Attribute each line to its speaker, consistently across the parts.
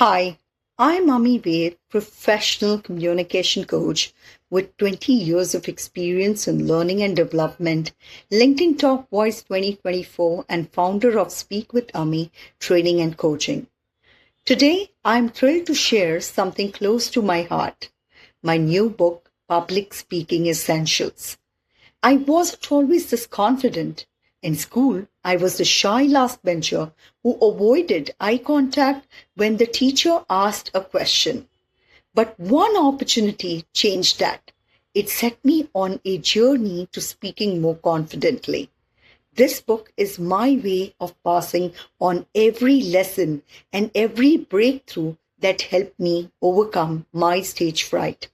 Speaker 1: Hi, I'm Ami Ved, professional communication coach with 20 years of experience in learning and development, LinkedIn Top Voice 2024, and founder of Speak with Ami training and coaching. Today, I'm thrilled to share something close to my heart, my new book, Public Speaking Essentials. I wasn't always this confident. In school, I was the shy last bencher who avoided eye contact when the teacher asked a question. But one opportunity changed that. It set me on a journey to speaking more confidently. This book is my way of passing on every lesson and every breakthrough that helped me overcome my stage fright.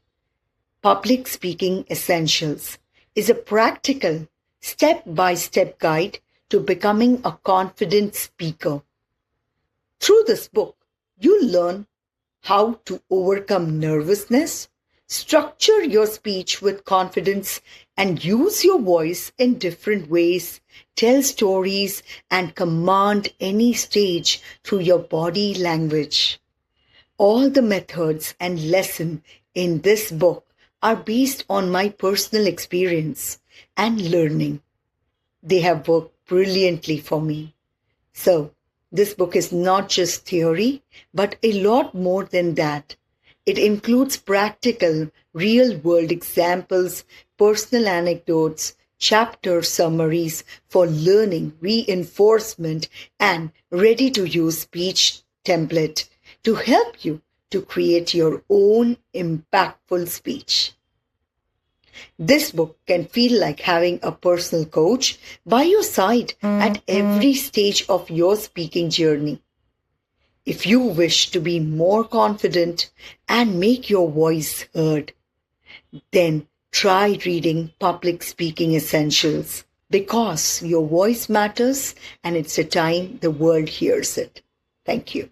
Speaker 1: Public Speaking Essentials is a practical, step-by-step guide to becoming a confident speaker. Through this book, you'll learn how to overcome nervousness, structure your speech with confidence, and use your voice in different ways, tell stories, and command any stage through your body language. All the methods and lessons in this book are based on my personal experience and learning. They have worked brilliantly for me. So, this book is not just theory, but a lot more than that. It includes practical, real-world examples, personal anecdotes, chapter summaries for learning, reinforcement, and ready-to-use speech template to help you to create your own impactful speech. This book can feel like having a personal coach by your side at every stage of your speaking journey. If you wish to be more confident and make your voice heard, then try reading Public Speaking Essentials because your voice matters and it's a time the world hears it. Thank you.